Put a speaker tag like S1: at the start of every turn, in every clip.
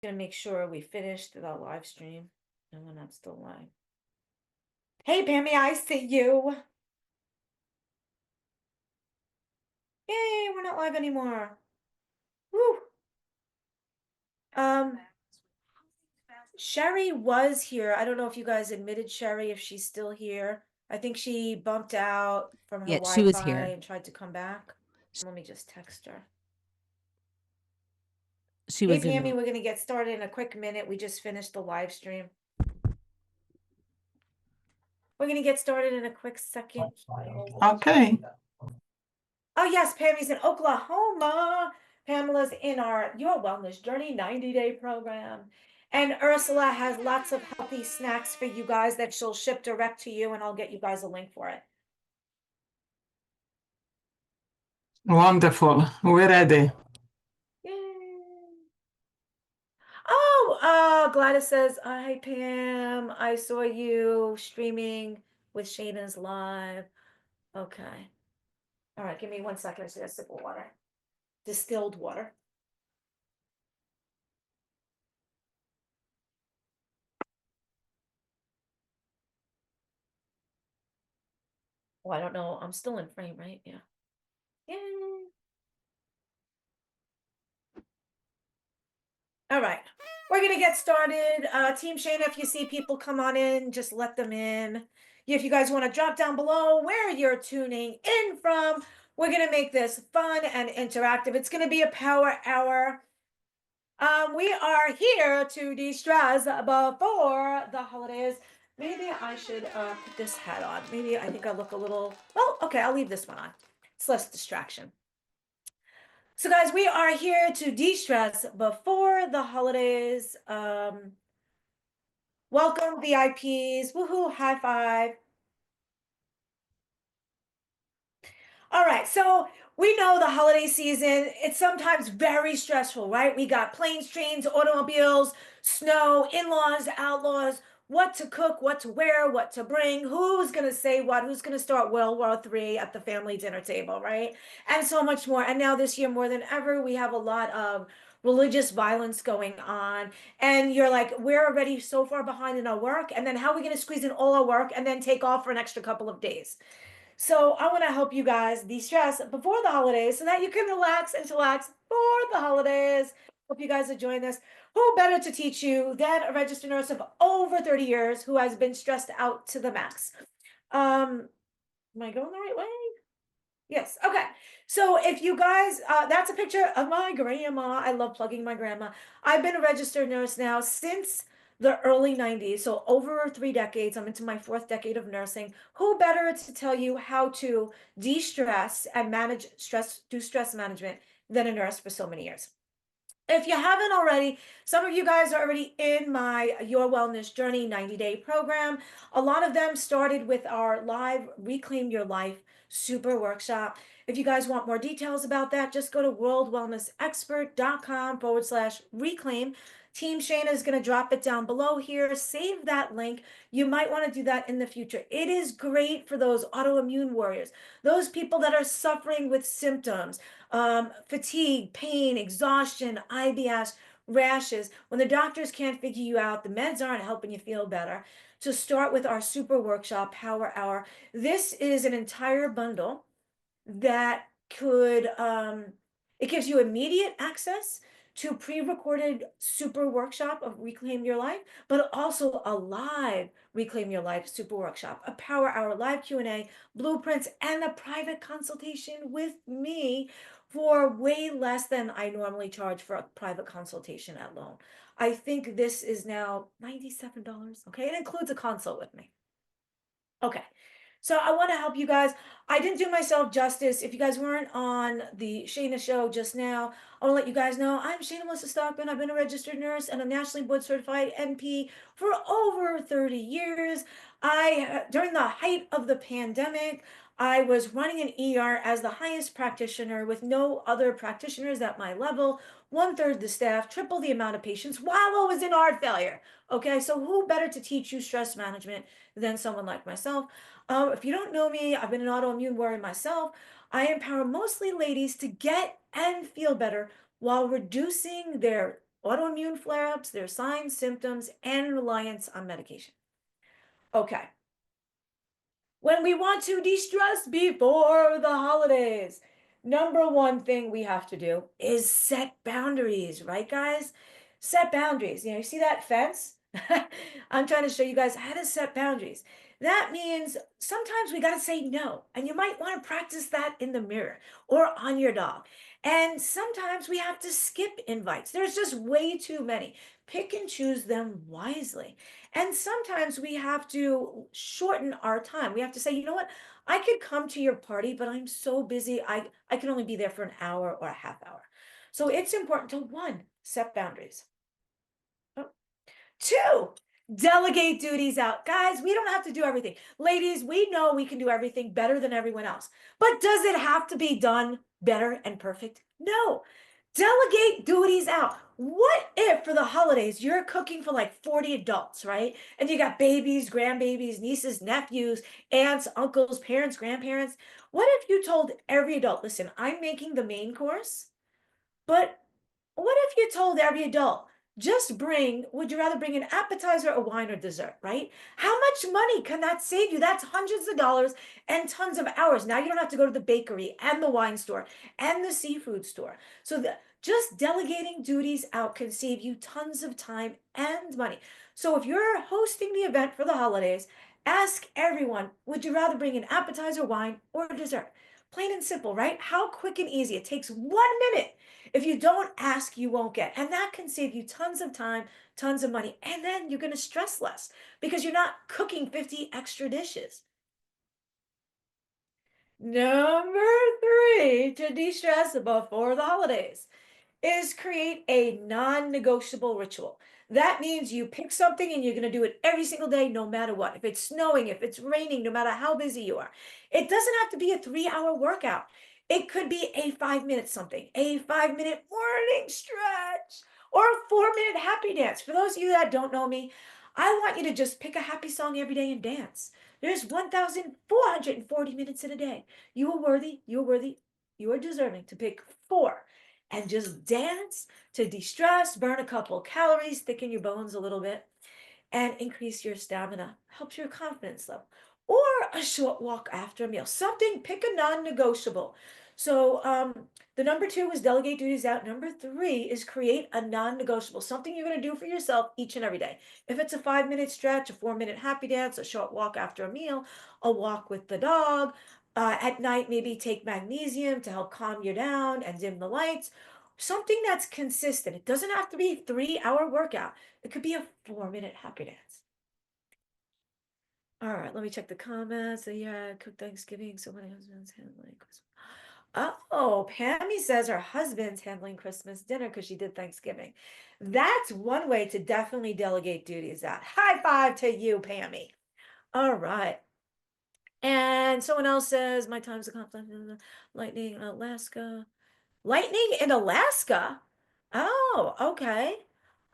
S1: Gonna make sure we finished the live stream and we're not still live. Hey, Pammy, I see you. Yay, we're not live anymore. Woo. Sherry was here. I don't know if you guys admitted Sherry, if she's still here. I think she bumped out from her
S2: Yeah, she was
S1: Wi-Fi
S2: here.
S1: and tried to come back. Let me just text her.
S2: She
S1: Hey,
S2: was in
S1: Pammy,
S2: the.
S1: we're gonna get started in a quick minute. We just finished the live stream. We're gonna get started in a quick second.
S3: Okay.
S1: Oh, yes, Pammy's in Oklahoma. Pamela's in our Your Wellness Journey 90-day program. And Ursula has lots of healthy snacks for you guys that she'll ship direct to you, and I'll get you guys a link for it.
S3: Wonderful. We're ready.
S1: Yay. Oh, Gladys says, hi, Pam. I saw you streaming with Shayna's live. Okay. All right, give me 1 second. I just got a sip of water. Distilled water. Oh, I don't know. I'm still in frame, right? Yeah. Yay. All right, we're gonna get started. Team Shayna, if you see people come on in, just let them in. If you guys want to drop down below where you're tuning in from, we're gonna make this fun and interactive. It's gonna be a power hour. We are here to de-stress before the holidays. Maybe I should put this hat on. Maybe I think I look a little, well, okay, I'll leave this one on. It's less distraction. So guys, we are here to de-stress before the holidays. Welcome VIPs, woohoo, high five. All right, so we know the holiday season, it's sometimes very stressful, right? We got planes, trains, automobiles, snow, in-laws, outlaws, what to cook, what to wear, what to bring, who's going to say what, who's going to start World War III at the family dinner table, right? And so much more. And now this year, more than ever, we have a lot of religious violence going on. And you're like, we're already so far behind in our work. And then how are we going to squeeze in all our work and then take off for an extra couple of days? So I want to help you guys de-stress before the holidays so that you can relax and chillax for the holidays. Hope you guys are joining us. Who better to teach you than a registered nurse of over 30 years who has been stressed out to the max? Am I going the right way? Yes. Okay. So if you guys, that's a picture of my grandma. I love plugging my grandma. I've been a registered nurse now since the early 90s. So over 3 decades, I'm into my 4th decade of nursing. Who better to tell you how to de-stress and manage stress, do stress management than a nurse for so many years? If you haven't already, some of you guys are already in my Your Wellness Journey 90-day program. A lot of them started with our live Reclaim Your Life super workshop. If you guys want more details about that, just go to worldwellnessexpert.com/reclaim. Team Shayna is going to drop it down below here. Save that link. You might want to do that in the future. It is great for those autoimmune warriors, those people that are suffering with symptoms, fatigue, pain, exhaustion, IBS, rashes. When the doctors can't figure you out, the meds aren't helping you feel better. To start with our super workshop, Power Hour, this is an entire bundle that could, it gives you immediate access to pre-recorded super workshop of Reclaim Your Life, but also a live Reclaim Your Life super workshop, a Power Hour live Q&A, blueprints, and a private consultation with me for way less than I normally charge for a private consultation alone. I think this is now $97. Okay, it includes a consult with me. Okay, so I want to help you guys. I didn't do myself justice. If you guys weren't on the Shayna show just now, I want to let you guys know I'm Shayna Melissa Stockman. I've been a registered nurse and a nationally board certified NP for over 30 years. During the height of the pandemic, I was running an ER as the highest practitioner with no other practitioners at my level, 1/3 the staff, triple the amount of patients while I was in heart failure. Okay, so who better to teach you stress management than someone like myself? If you don't know me, I've been an autoimmune warrior myself. I empower mostly ladies to get and feel better while reducing their autoimmune flare-ups, their signs, symptoms, and reliance on medication. Okay. When we want to de-stress before the holidays, number one thing we have to do is set boundaries, right, guys? Set boundaries. You see that fence? I'm trying to show you guys how to set boundaries. That means sometimes we got to say no, and you might want to practice that in the mirror or on your dog. And sometimes we have to skip invites. There's just way too many. Pick and choose them wisely. And sometimes we have to shorten our time. We have to say, you know what? I could come to your party, but I'm so busy. I can only be there for an hour or a half hour. So it's important to one, set boundaries. Oh, two, delegate duties out. Guys, we don't have to do everything. Ladies, we know we can do everything better than everyone else. But does it have to be done better and perfect? No. Delegate duties out. What if for the holidays you're cooking for like 40 adults, right? And you got babies, grandbabies, nieces, nephews, aunts, uncles, parents, grandparents. What if you told every adult, listen, I'm making the main course, but what if you told every adult, just bring, would you rather bring an appetizer, a wine, or dessert, right? How much money can that save you? That's hundreds of dollars and tons of hours. Now you don't have to go to the bakery and the wine store and the seafood store. So just delegating duties out can save you tons of time and money. So if you're hosting the event for the holidays, ask everyone, would you rather bring an appetizer, wine, or dessert? Plain and simple, right? How quick and easy. It takes 1 minute. If you don't ask, you won't get. And that can save you tons of time, tons of money. And then you're going to stress less because you're not cooking 50 extra dishes. Number three, to de-stress before the holidays, is create a non-negotiable ritual. That means you pick something and you're going to do it every single day, no matter what. If it's snowing, if it's raining, no matter how busy you are. It doesn't have to be a 3-hour workout. It could be a 5-minute something, a 5-minute morning stretch, or a 4-minute happy dance. For those of you that don't know me, I want you to just pick a happy song every day and dance. There's 1,440 minutes in a day. You are worthy, you are worthy, you are deserving to pick four and just dance to de-stress, burn a couple calories, thicken your bones a little bit, and increase your stamina, helps your confidence level. Or a short walk after a meal. Something, pick a non-negotiable. So the number two is delegate duties out. Number three is create a non-negotiable, something you're going to do for yourself each and every day. If it's a 5-minute stretch, a 4-minute happy dance, a short walk after a meal, a walk with the dog, at night, maybe take magnesium to help calm you down and dim the lights. Something that's consistent. It doesn't have to be a 3-hour workout. It could be a 4-minute happy dance. All right, let me check the comments. So yeah, cook Thanksgiving. So my husband's handling Christmas. Oh, Pammy says her husband's handling Christmas dinner because she did Thanksgiving. That's one way to definitely delegate duties out. High five to you, Pammy. All right. And someone else says, my time's a conflict. Lightning in Alaska. Lightning in Alaska? Oh, okay.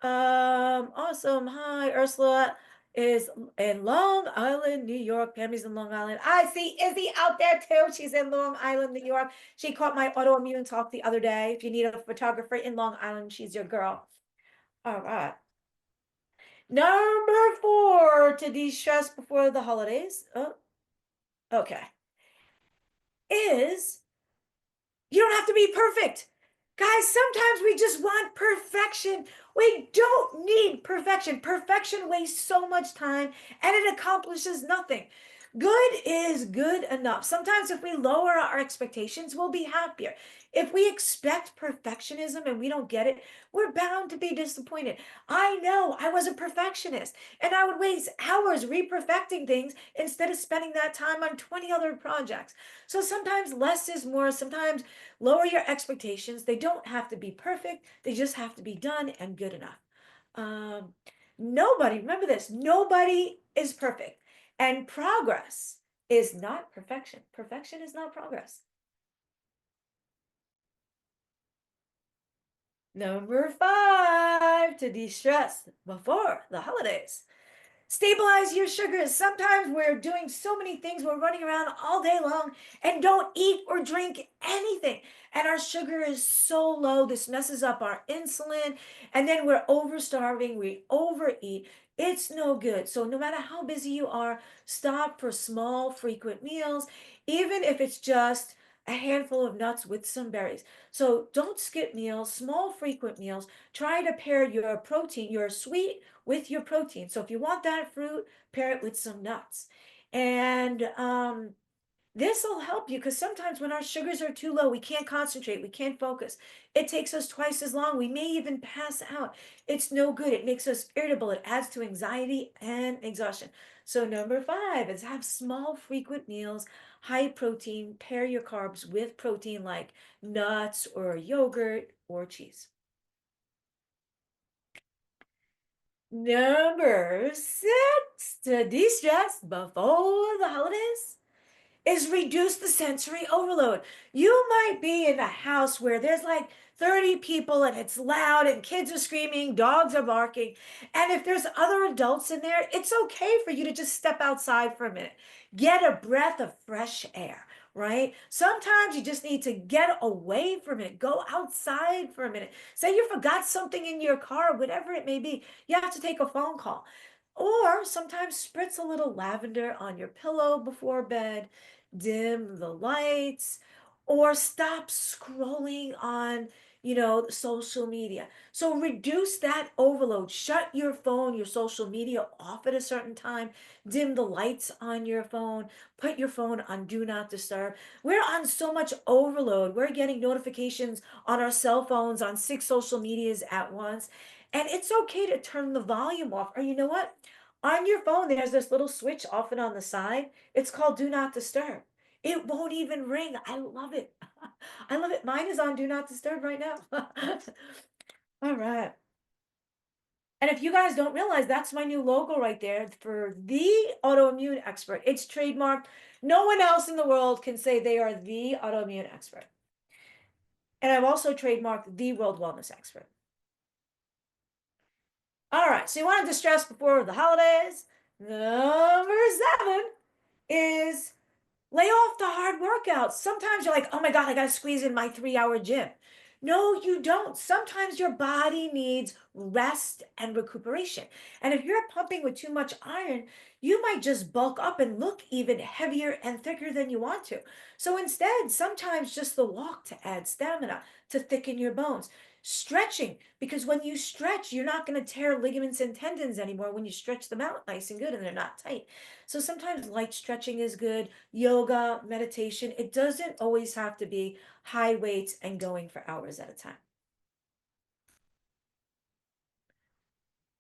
S1: Awesome. Hi, Ursula is in Long Island, New York. Pammy's in Long Island. I see Izzy out there too. She's in Long Island, New York. She caught my autoimmune talk the other day. If you need a photographer in Long Island, she's your girl. All right. Number four, to de-stress before the holidays. Oh, okay. Is you don't have to be perfect. Guys, sometimes we just want perfection. We don't need perfection. Perfection wastes so much time and it accomplishes nothing. Good is good enough. Sometimes if we lower our expectations, we'll be happier. If we expect perfectionism and we don't get it, we're bound to be disappointed. I know I was a perfectionist and I would waste hours reperfecting things instead of spending that time on 20 other projects. So sometimes less is more. Sometimes lower your expectations. They don't have to be perfect. They just have to be done and good enough. Um, Nobody, remember this, nobody is perfect. And progress is not perfection. Perfection is not progress. Number five, to de-stress before the holidays Stabilize your sugars. Sometimes we're doing so many things, we're running around all day long and don't eat or drink anything. And our sugar is so low, this messes up our insulin. And then we're overstarving, we overeat. It's no good. So, no matter how busy you are, stop for small, frequent meals, even if it's just a handful of nuts with some berries. So, don't skip meals, small, frequent meals. Try to pair your protein, your sweet, with your protein. So if you want that fruit, pair it with some nuts. And this will help you because sometimes when our sugars are too low, we can't concentrate, we can't focus. It takes us twice as long. We may even pass out. It's no good. It makes us irritable. It adds to anxiety and exhaustion. So, number 5 is have small, frequent meals, high protein. Pair your carbs with protein like nuts or yogurt or cheese. Number 6 to de-stress before the holidays is reduce the sensory overload. You might be in a house where there's like 30 people and it's loud and kids are screaming, dogs are barking. And if there's other adults in there, it's okay for you to just step outside for a minute. Get a breath of fresh air, right? Sometimes you just need to get away from it. Go outside for a minute. Say you forgot something in your car, whatever it may be. You have to take a phone call. Or sometimes spritz a little lavender on your pillow before bed, dim the lights, or stop scrolling on, social media. So reduce that overload. Shut your phone, your social media off at a certain time. Dim the lights on your phone. Put your phone on do not disturb. We're on so much overload. We're getting notifications on our cell phones on 6 social medias at once. And it's okay to turn the volume off. Or you know what? On your phone, there's this little switch off and on the side. It's called Do Not Disturb. It won't even ring. I love it. I love it. Mine is on Do Not Disturb right now. All right. And if you guys don't realize, that's my new logo right there for the autoimmune expert. It's trademarked. No one else in the world can say they are the autoimmune expert. And I've also trademarked the world wellness expert. All right, so you want to distress before the holidays. Number 7 is lay off the hard workouts. Sometimes you're like, oh my God, I got to squeeze in my 3-hour gym. No, you don't. Sometimes your body needs rest and recuperation. And if you're pumping with too much iron, you might just bulk up and look even heavier and thicker than you want to. So instead, sometimes just the walk to add stamina, to thicken your bones. Stretching, because when you stretch, you're not going to tear ligaments and tendons anymore when you stretch them out nice and good and they're not tight. So sometimes light stretching is good, yoga, meditation. It doesn't always have to be high weights and going for hours at a time.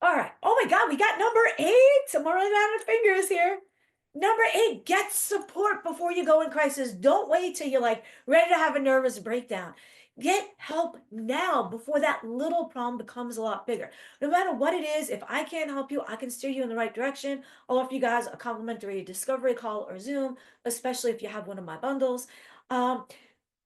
S1: All right. Oh my God, we got number 8. I'm running out of fingers here. Number 8, get support before you go in crisis. Don't wait till you're like ready to have a nervous breakdown. Get help now before that little problem becomes a lot bigger. No matter what it is, if I can't help you, I can steer you in the right direction. I'll offer you guys a complimentary discovery call or Zoom, especially if you have one of my bundles. Um,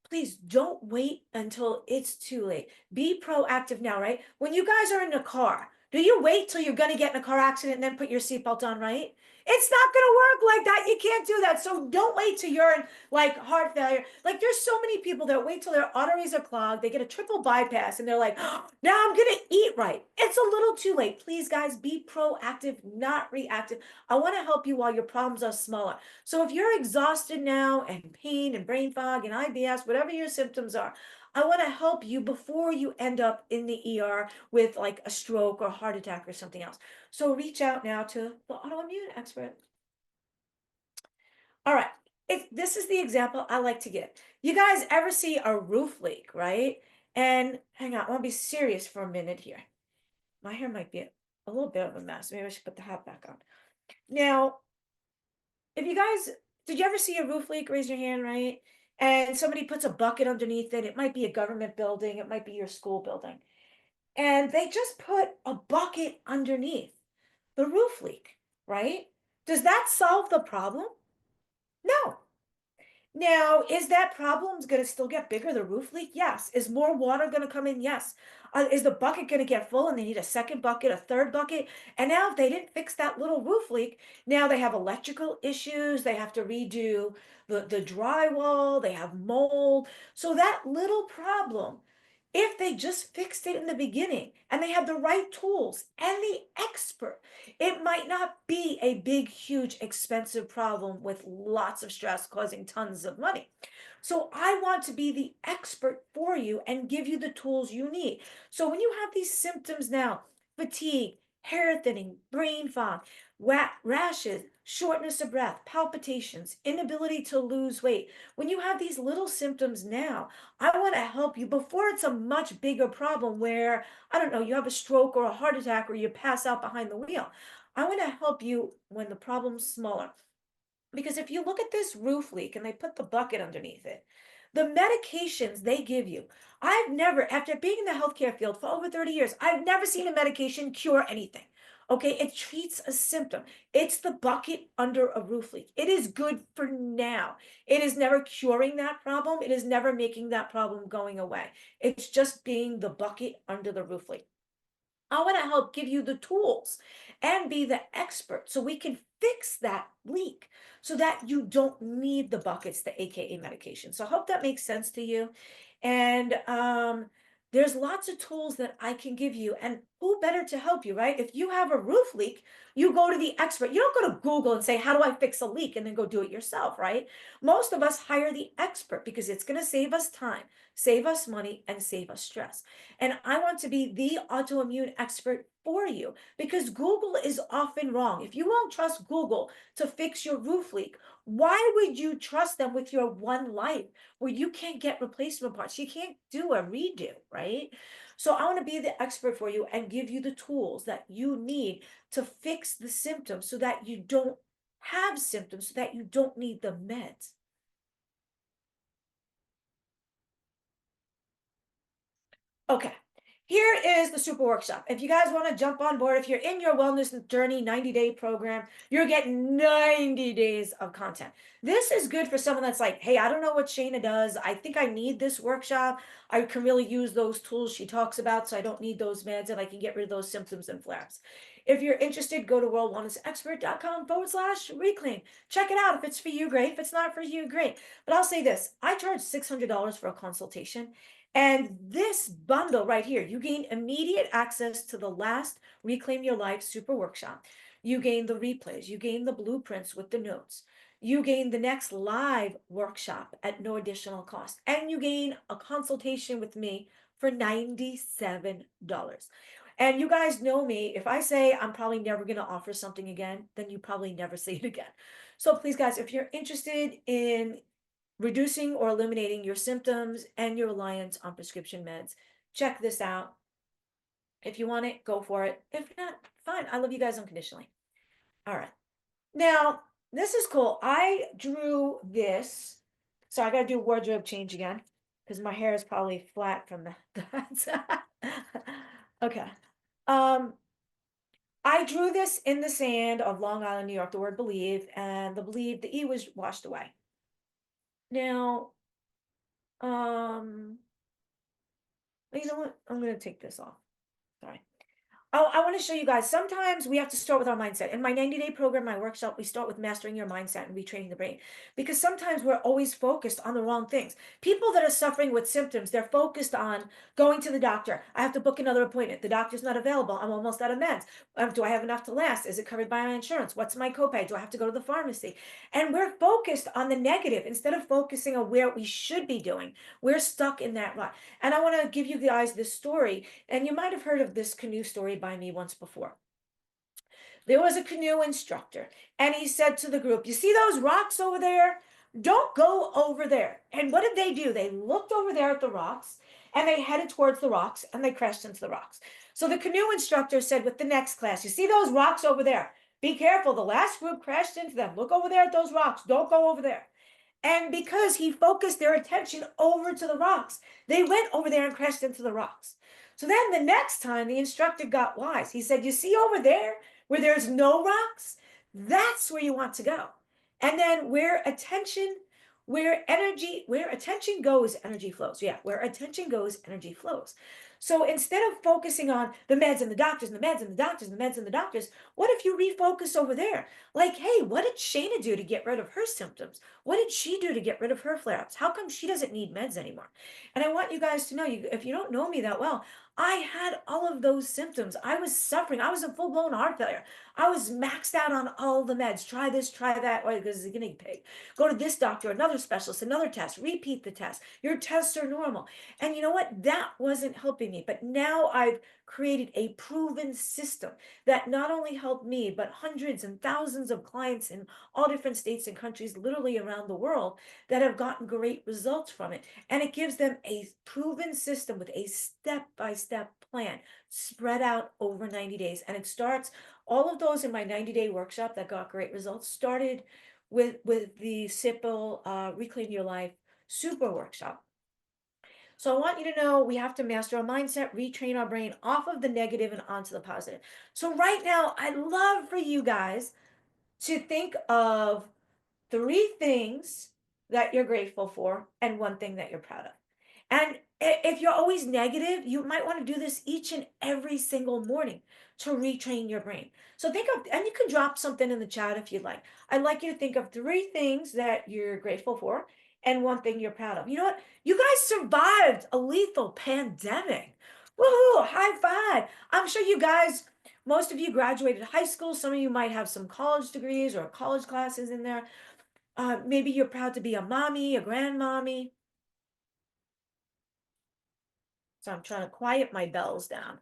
S1: Please don't wait until it's too late. Be proactive now, right? When you guys are in a car, do you wait till you're going to get in a car accident and then put your seatbelt on, right? It's not going to work like that. You can't do that. So don't wait till you're in like heart failure. Like there's so many people that wait till their arteries are clogged. They get a triple bypass and they're like, oh, now I'm going to eat right. It's a little too late. Please, guys, be proactive, not reactive. I want to help you while your problems are smaller. So if you're exhausted now and pain and brain fog and IBS, whatever your symptoms are, I want to help you before you end up in the ER with like a stroke or heart attack or something else. So reach out now to the autoimmune expert. All right. This is the example I like to give. You guys ever see a roof leak, right? And hang on, I want to be serious for a minute here. My hair might be a little bit of a mess. Maybe I should put the hat back on. Now, if you guys, did you ever see a roof leak? Raise your hand, right? And somebody puts a bucket underneath it. It might be a government building, it might be your school building. And they just put a bucket underneath the roof leak, right? Does that solve the problem? No. Now, is that problem going to still get bigger, the roof leak? Yes. Is more water going to come in? Yes. Is the bucket going to get full and they need a second bucket, a third bucket? And now if they didn't fix that little roof leak, now they have electrical issues. They have to redo the drywall. They have mold. So that little problem, if they just fixed it in the beginning and they had the right tools and the expert, it might not be a big, huge, expensive problem with lots of stress causing tons of money. So I want to be the expert for you and give you the tools you need. So when you have these symptoms now, fatigue, hair thinning, brain fog, rashes, shortness of breath, palpitations, inability to lose weight, when you have these little symptoms now, I want to help you before it's a much bigger problem where, I don't know, you have a stroke or a heart attack or you pass out behind the wheel. I want to help you when the problem's smaller. Because if you look at this roof leak and they put the bucket underneath it, the medications they give you, I've never, after being in the healthcare field for over 30 years, I've never seen a medication cure anything. Okay, it treats a symptom. It's the bucket under a roof leak. It is good for now. It is never curing that problem. It is never making that problem going away. It's just being the bucket under the roof leak. I want to help give you the tools and be the expert so we can fix that leak so that you don't need the buckets, the AKA medication. So I hope that makes sense to you. And there's lots of tools that I can give you. And who better to help you, right? If you have a roof leak, you go to the expert. You don't go to Google and say, how do I fix a leak? And then go do it yourself, right? Most of us hire the expert because it's going to save us time, save us money, and save us stress. And I want to be the autoimmune expert for you because Google is often wrong. If you won't trust Google to fix your roof leak, why would you trust them with your one life where you can't get replacement parts? You can't do a redo, right? So I want to be the expert for you and give you the tools that you need to fix the symptoms so that you don't have symptoms, so that you don't need the meds. Okay, here is the super workshop. If you guys want to jump on board, if you're in your wellness journey 90-day program, you're getting 90 days of content. This is good for someone that's like, hey, I don't know what Shayna does. I think I need this workshop. I can really use those tools she talks about, so I don't need those meds and I can get rid of those symptoms and flares. If you're interested, go to worldwellnessexpert.com/reclaim. Check it out. If it's for you, great. If it's not for you, great. But I'll say this, I charge $600 for a consultation. And this bundle right here, you gain immediate access to the last Reclaim Your Life Super Workshop. You gain the replays, you gain the blueprints with the notes. You gain the next live workshop at no additional cost. And you gain a consultation with me for $97. And you guys know me. If I say I'm probably never going to offer something again, then you probably never say it again. So please, guys, if you're interested in reducing or eliminating your symptoms and your reliance on prescription meds, check this out. If you want it, go for it. If not, fine. I love you guys unconditionally. All right. Now, this is cool. I drew this. So I got to do wardrobe change again because my hair is probably flat from that. Okay. I drew this in the sand of Long Island, New York, the word believe, and the E was washed away. Now, you know what? I'm gonna take this off. Sorry. Oh, I want to show you guys. Sometimes we have to start with our mindset. In my 90-day program, my workshop, we start with mastering your mindset and retraining the brain. Because sometimes we're always focused on the wrong things. People that are suffering with symptoms, they're focused on going to the doctor. I have to book another appointment. The doctor's not available. I'm almost out of meds. Do I have enough to last? Is it covered by my insurance? What's my copay? Do I have to go to the pharmacy? And we're focused on the negative instead of focusing on where we should be doing. We're stuck in that rut. And I want to give you guys this story. And you might have heard of this canoe story by me once before. There was a canoe instructor, and he said to the group, you see those rocks over there? Don't go over there. And what did they do? They looked over there at the rocks, and they headed towards the rocks, and they crashed into the rocks. So the canoe instructor said with the next class, you see those rocks over there? Be careful. The last group crashed into them. Look over there at those rocks. Don't go over there. And because he focused their attention over to the rocks, they went over there and crashed into the rocks. So then the next time the instructor got wise, he said, you see over there where there's no rocks? That's where you want to go. And then where attention goes, energy flows. Yeah, where attention goes, energy flows. So instead of focusing on the meds and the doctors and the meds and the doctors and the meds and the doctors, what if you refocus over there? Like, hey, what did Shayna do to get rid of her symptoms? What did she do to get rid of her flare-ups? How come she doesn't need meds anymore? And I want you guys to know, if you don't know me that well, I had all of those symptoms. I was suffering. I was in full-blown heart failure. I was maxed out on all the meds. Try this, try that. Or because it's a guinea pig. Go to this doctor, another specialist, another test. Repeat the test. Your tests are normal. And you know what? That wasn't helping me. But now I've created a proven system that not only helped me, but hundreds and thousands of clients in all different states and countries, literally around the world, that have gotten great results from it. And it gives them a proven system with a step-by-step plan spread out over 90 days. And it starts, all of those in my 90-day workshop that got great results started with the simple Reclaim Your Life Super Workshop. So I want you to know we have to master our mindset, retrain our brain off of the negative and onto the positive. So right now, I'd love for you guys to think of 3 things that you're grateful for and 1 thing that you're proud of. And if you're always negative, you might want to do this each and every single morning to retrain your brain. So think of, and you can drop something in the chat if you'd like. I'd like you to think of 3 things that you're grateful for and 1 thing you're proud of. You know what? You guys survived a lethal pandemic. Woohoo! High five. I'm sure you guys, most of you graduated high school. Some of you might have some college degrees or college classes in there. Maybe you're proud to be a mommy, a grandmommy. So I'm trying to quiet my bells down.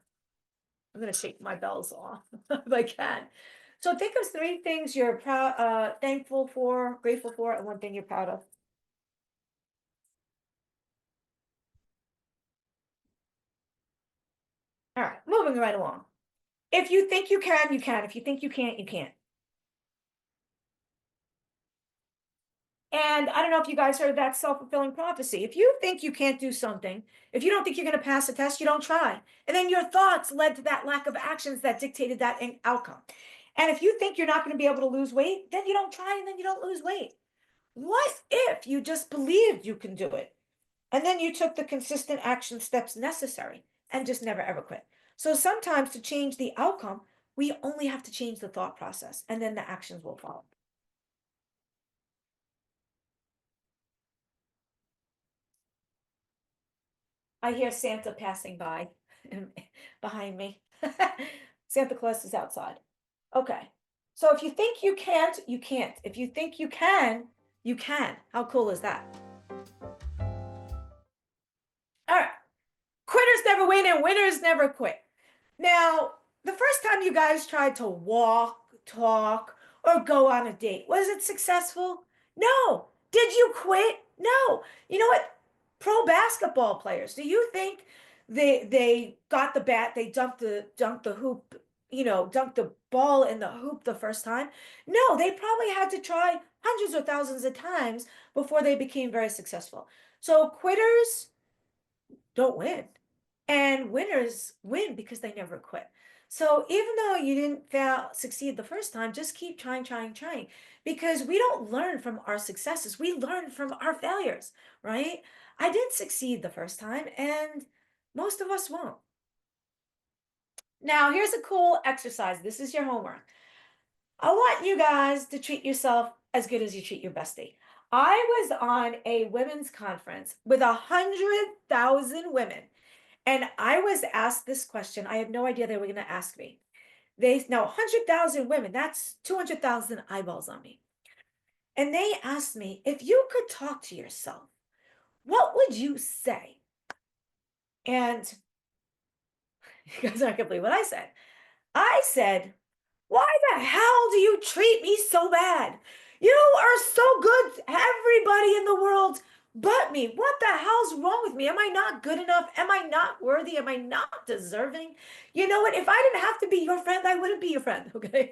S1: I'm going to shake my bells off if I can. So think of 3 things you're proud, thankful for, grateful for, and 1 thing you're proud of. All right, moving right along. If you think you can, you can. If you think you can't, you can't. And I don't know if you guys heard that self-fulfilling prophecy. If you think you can't do something, if you don't think you're going to pass a test, you don't try. And then your thoughts led to that lack of actions that dictated that outcome. And if you think you're not going to be able to lose weight, then you don't try and then you don't lose weight. What if you just believed you can do it? And then you took the consistent action steps necessary and just never ever quit. So sometimes to change the outcome, we only have to change the thought process and then the actions will follow. I hear Santa passing by behind me. Santa Claus is outside. Okay. So if you think you can't, you can't. If you think you can, you can. How cool is that? All right. Quitters never win and winners never quit. Now, the first time you guys tried to walk, talk, or go on a date, was it successful? No. Did you quit? No. You know what? Pro basketball players, do you think they got the bat, they dunked the hoop, dunked the ball in the hoop the first time? No, they probably had to try hundreds or thousands of times before they became very successful. So quitters don't win. And winners win because they never quit. So even though you didn't succeed the first time, just keep trying, trying, trying. Because we don't learn from our successes. We learn from our failures, right? I didn't succeed the first time, and most of us won't. Now, here's a cool exercise. This is your homework. I want you guys to treat yourself as good as you treat your bestie. I was on a women's conference with 100,000 women. And I was asked this question. I had no idea they were going to ask me. They now 100,000 women, that's 200,000 eyeballs on me. And they asked me, if you could talk to yourself, what would you say? And you guys aren't going to believe what I said. I said, why the hell do you treat me so bad? You are so good to everybody in the world but me. What the hell's wrong with me? Am I not good enough? Am I not worthy? Am I not deserving? You know what? If I didn't have to be your friend, I wouldn't be your friend, okay?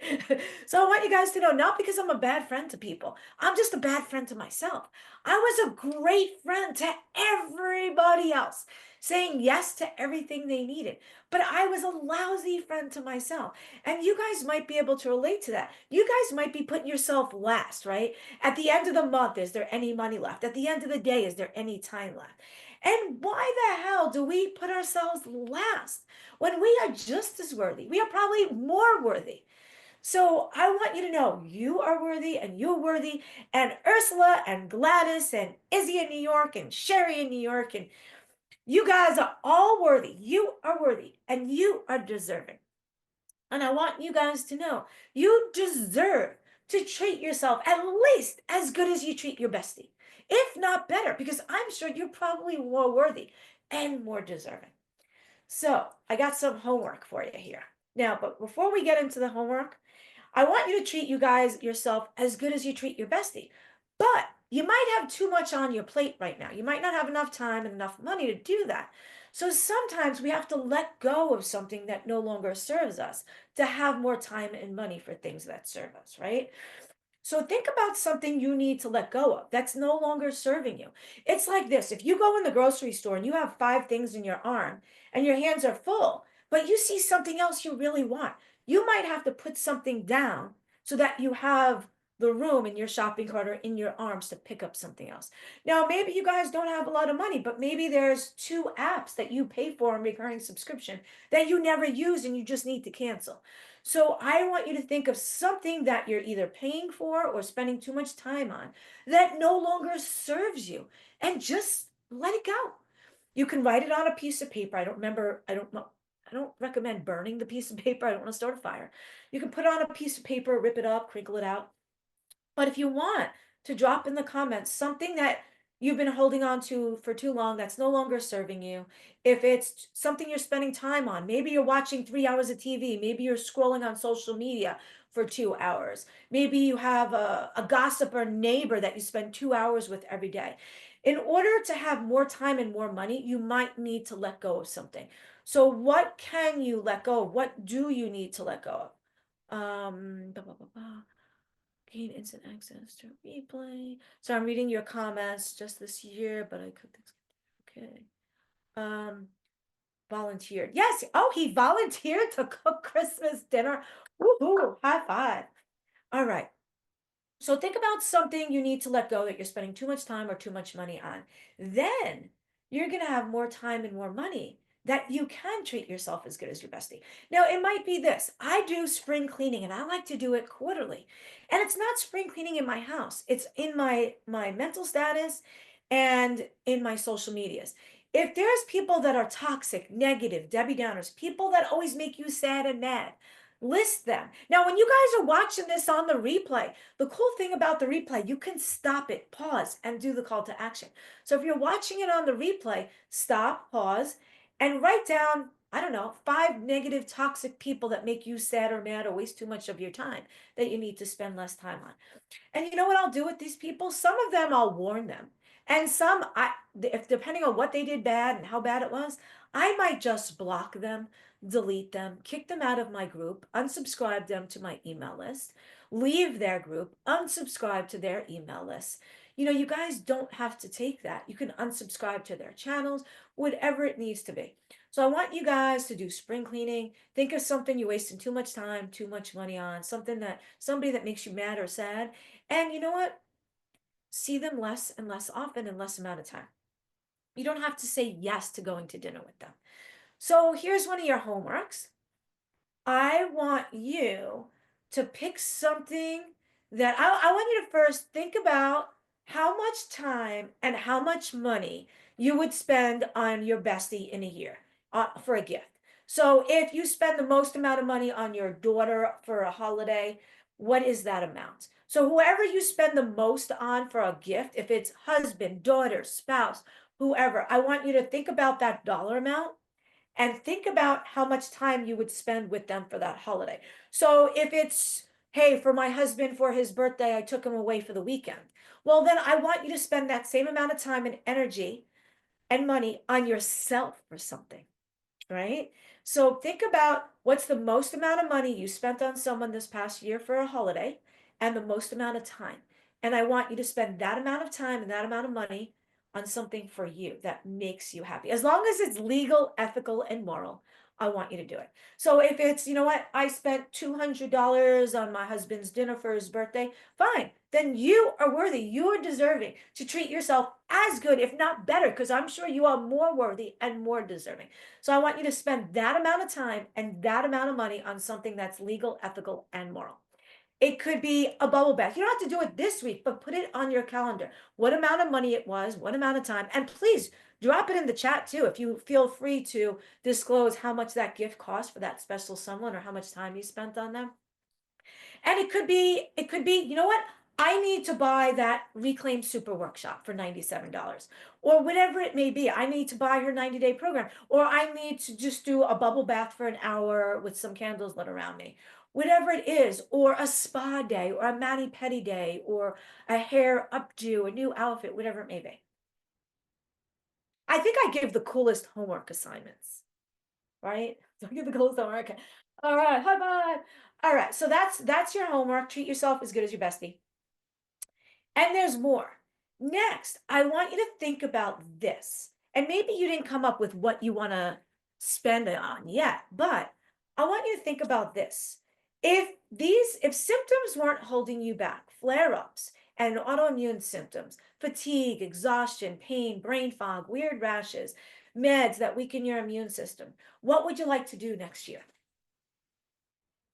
S1: So I want you guys to know, not because I'm a bad friend to people, I'm just a bad friend to myself. I was a great friend to everybody else, saying yes to everything they needed. But I was a lousy friend to myself. And you guys might be able to relate to that. You guys might be putting yourself last, right? At the end of the month, is there any money left? At the end of the day, is there any time left? And why the hell do we put ourselves last when we are just as worthy? We are probably more worthy. So I want you to know you are worthy and you're worthy. And Ursula and Gladys and Izzy in New York and Sherry in New York, and you guys are all worthy. You are worthy and you are deserving. And I want you guys to know you deserve to treat yourself at least as good as you treat your bestie, if not better, because I'm sure you're probably more worthy and more deserving. So I got some homework for you here. Now, but before we get into the homework, I want you to treat you guys yourself as good as you treat your bestie. But you might have too much on your plate right now. You might not have enough time and enough money to do that. So sometimes we have to let go of something that no longer serves us to have more time and money for things that serve us, right? So think about something you need to let go of that's no longer serving you. It's like this. If you go in the grocery store and you have 5 things in your arm and your hands are full, but you see something else you really want, you might have to put something down so that you have the room in your shopping cart or in your arms to pick up something else. Now, maybe you guys don't have a lot of money, but maybe there's 2 apps that you pay for in recurring subscription that you never use and you just need to cancel. So I want you to think of something that you're either paying for or spending too much time on that no longer serves you and just let it go. You can write it on a piece of paper. I don't recommend burning the piece of paper. I don't want to start a fire. You can put it on a piece of paper, rip it up, crinkle it out. But if you want to drop in the comments something that you've been holding on to for too long that's no longer serving you, if it's something you're spending time on, maybe you're watching 3 hours of TV, maybe you're scrolling on social media for 2 hours, maybe you have a gossip or neighbor that you spend 2 hours with every day. In order to have more time and more money, you might need to let go of something. So, what can you let go of? What do you need to let go of? Blah, blah, blah, blah. Gain instant access to replay. So I'm reading your comments just this year, but I could okay. Um volunteered. Yes. Oh, he volunteered to cook Christmas dinner. Woohoo! High five. All right. So think about something you need to let go that you're spending too much time or too much money on. Then you're going to have more time and more money that you can treat yourself as good as your bestie. Now, it might be this. I do spring cleaning and I like to do it quarterly. And it's not spring cleaning in my house. It's in my mental status and in my social medias. If there's people that are toxic, negative, Debbie Downers, people that always make you sad and mad, list them. Now, when you guys are watching this on the replay, the cool thing about the replay, you can stop it, pause, and do the call to action. So if you're watching it on the replay, stop, pause, and write down, I don't know, 5 negative, toxic people that make you sad or mad or waste too much of your time that you need to spend less time on. And you know what I'll do with these people? Some of them I'll warn them. And some if depending on what they did bad and how bad it was, I might just block them, delete them, kick them out of my group, unsubscribe them to my email list, leave their group, unsubscribe to their email list. You know, you guys don't have to take that. You can unsubscribe to their channels, whatever it needs to be. So I want you guys to do spring cleaning. Think of something you're wasting too much time, too much money on, somebody that makes you mad or sad. And you know what? See them less and less often in less amount of time. You don't have to say yes to going to dinner with them. So here's one of your homeworks. I want you to pick something that I want you to first think about how much time and how much money you would spend on your bestie in a year for a gift. So if you spend the most amount of money on your daughter for a holiday, what is that amount? So whoever you spend the most on for a gift, if it's husband, daughter, spouse, whoever, I want you to think about that dollar amount and think about how much time you would spend with them for that holiday. So if it's, hey, for my husband for his birthday, I took him away for the weekend. Well, then I want you to spend that same amount of time and energy and money on yourself for something, right? So think about what's the most amount of money you spent on someone this past year for a holiday and the most amount of time. And I want you to spend that amount of time and that amount of money on something for you that makes you happy. As long as it's legal, ethical, and moral, I want you to do it. So if it's, you know what, I spent $200 on my husband's dinner for his birthday, fine. Then you are worthy. You are deserving to treat yourself as good, if not better, because I'm sure you are more worthy and more deserving. So I want you to spend that amount of time and that amount of money on something that's legal, ethical, and moral. It could be a bubble bath. You don't have to do it this week, but put it on your calendar. What amount of money it was, what amount of time, and please drop it in the chat too. If you feel free to disclose how much that gift cost for that special someone or how much time you spent on them. And it could be, you know what? I need to buy that Reclaim Super Workshop for $97 or whatever it may be. I need to buy her 90-day program, or I need to just do a bubble bath for an hour with some candles lit around me. Whatever it is, or a spa day, or a mani-pedi day, or a hair updo, a new outfit, whatever it may be. I think I give the coolest homework assignments, right? So I give the coolest homework. All right, high five. All right, so that's your homework. Treat yourself as good as your bestie. And there's more. Next, I want you to think about this. And maybe you didn't come up with what you want to spend it on yet, but I want you to think about this. If symptoms weren't holding you back, flare-ups and autoimmune symptoms, fatigue, exhaustion, pain, brain fog, weird rashes, meds that weaken your immune system, what would you like to do next year?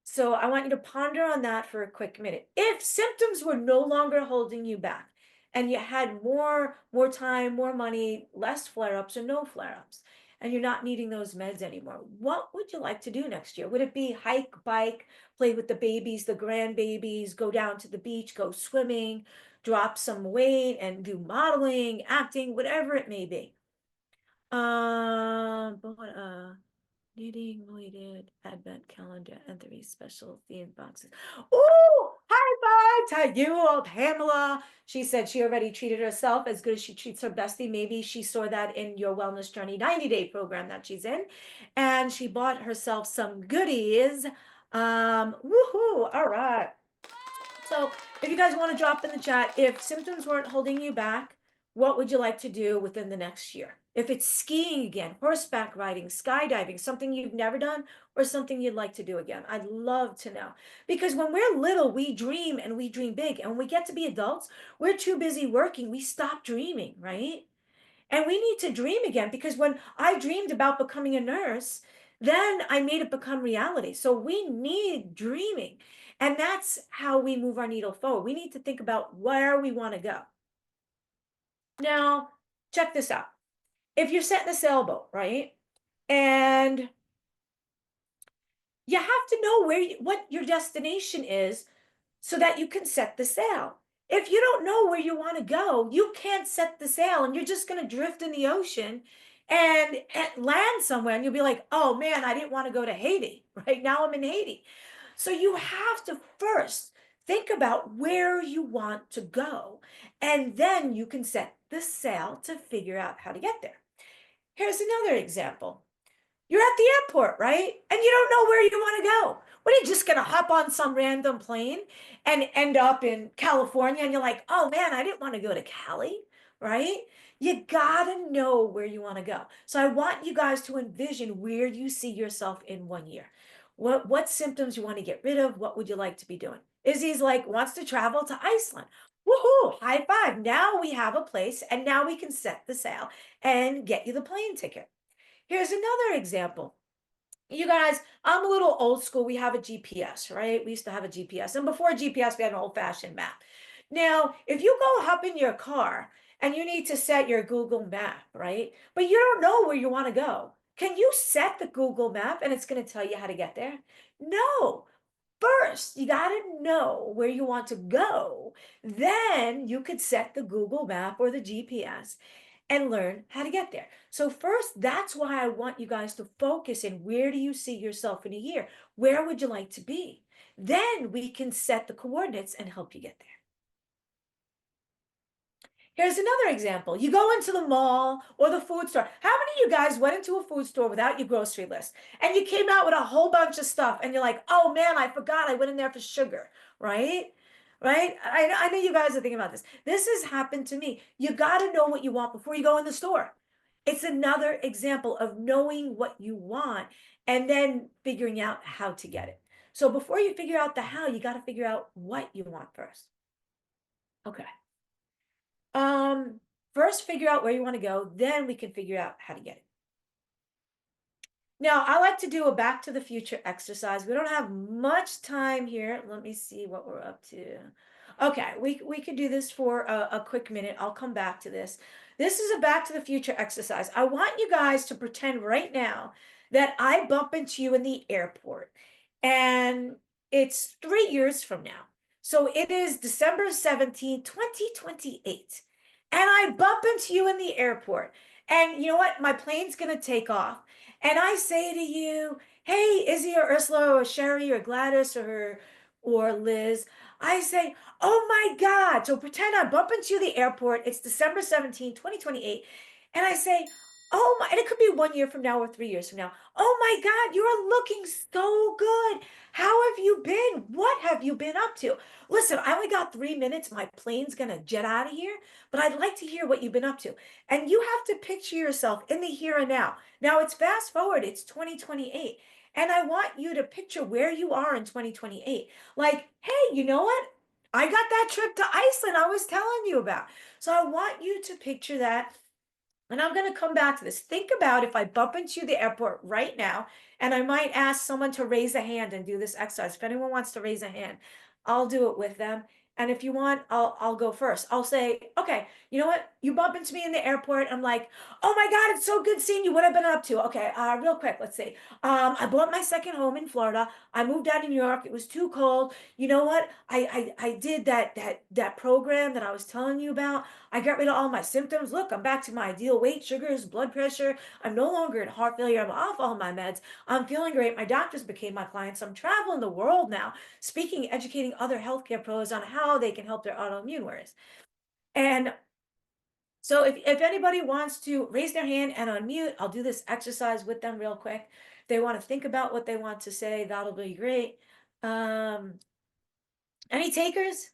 S1: So I want you to ponder on that for a quick minute. If symptoms were no longer holding you back and you had more time, more money, less flare-ups or no flare-ups, and you're not needing those meds anymore, what would you like to do next year? Would it be hike, bike, play with the babies, the grandbabies, go down to the beach, go swimming, drop some weight and do modeling, acting, whatever it may be? Knitting related advent calendar and 3 special theme boxes. Ooh, high five to you, Pamela. She said she already treated herself as good as she treats her bestie. Maybe she saw that in your Wellness Journey 90-day program that she's in, and she bought herself some goodies. Woohoo! All right. So if you guys want to drop in the chat, if symptoms weren't holding you back, what would you like to do within the next year? If it's skiing again, horseback riding, skydiving, something you've never done, or something you'd like to do again, I'd love to know. Because when we're little, we dream and we dream big. And when we get to be adults, we're too busy working. We stop dreaming, right? And we need to dream again, because when I dreamed about becoming a nurse, then I made it become reality. So we need dreaming. And that's how we move our needle forward. We need to think about where we want to go. Now, check this out. If you're setting a sailboat, right? And you have to know what your destination is so that you can set the sail. If you don't know where you want to go, you can't set the sail, and you're just going to drift in the ocean and land somewhere, and you'll be like, oh man, I didn't want to go to Haiti. Right now I'm in Haiti. So you have to first think about where you want to go, and then you can set the sail to figure out how to get there. Here's another example. You're at the airport, right? And you don't know where you want to go. What, are you just going to hop on some random plane and end up in California? And you're like, oh man, I didn't want to go to Cali, right? You got to know where you want to go. So I want you guys to envision where you see yourself in 1 year. What symptoms you want to get rid of? What would you like to be doing? Izzy's like, wants to travel to Iceland. Woohoo, high five. Now we have a place, and now we can set the sail and get you the plane ticket. Here's another example. You guys, I'm a little old school. We have a GPS, right? We used to have a GPS. And before GPS, we had an old-fashioned map. Now, if you go hop in your car and you need to set your Google map, right? But you don't know where you want to go. Can you set the Google map and it's going to tell you how to get there? No. First, you got to know where you want to go. Then you could set the Google map or the GPS and learn how to get there. So first, that's why I want you guys to focus in, where do you see yourself in a year? Where would you like to be? Then we can set the coordinates and help you get there. Here's another example. You go into the mall or the food store. How many of you guys went into a food store without your grocery list and you came out with a whole bunch of stuff and you're like, oh man, I forgot I went in there for sugar, right? Right? I know you guys are thinking about this. This has happened to me. You got to know what you want before you go in the store. It's another example of knowing what you want and then figuring out how to get it. So before you figure out the how, you got to figure out what you want first. Okay. Um, First figure out where you want to go, then we can figure out how to get it. Now, I like to do a back to the future exercise. We don't have much time here. Let me see what we're up to. Okay, we could do this for a quick minute. I'll come back to this. This is a back to the future exercise. I want you guys to pretend right now that I bump into you in the airport and it's 3 years from now. So it is December 17th, 2028. And I bump into you in the airport. And you know what? My plane's going to take off and I say to you, hey, Izzy or Ursula or Sherry or Gladys or Liz, I say, oh my God. So pretend I bump into the airport. It's December 17th, 2028. And I say, oh my, and it could be 1 year from now or 3 years from now. Oh my God, you're looking so good. How have you been? What have you been up to? Listen, I only got 3 minutes. My plane's going to jet out of here, but I'd like to hear what you've been up to. And you have to picture yourself in the here and now. Now it's fast forward, it's 2028. And I want you to picture where you are in 2028. Like, hey, you know what? I got that trip to Iceland I was telling you about. So I want you to picture that. And I'm going to come back to this. Think about if I bump into the airport right now, and I might ask someone to raise a hand and do this exercise. If anyone wants to raise a hand, I'll do it with them. And if you want, I'll go first. I'll say, okay, you know what? You bump into me in the airport. I'm like, oh my God, it's so good seeing you. What have I been up to? Okay, real quick, let's see. I bought my second home in Florida. I moved out of New York. It was too cold. You know what? I did that program that I was telling you about. I got rid of all my symptoms. Look, I'm back to my ideal weight, sugars, blood pressure. I'm no longer in heart failure. I'm off all my meds. I'm feeling great. My doctors became my clients. I'm traveling the world now, speaking, educating other healthcare pros on how they can help their autoimmune worries. And so if anybody wants to raise their hand and unmute, I'll do this exercise with them real quick. If they want to think about what they want to say, that'll be great. Any takers?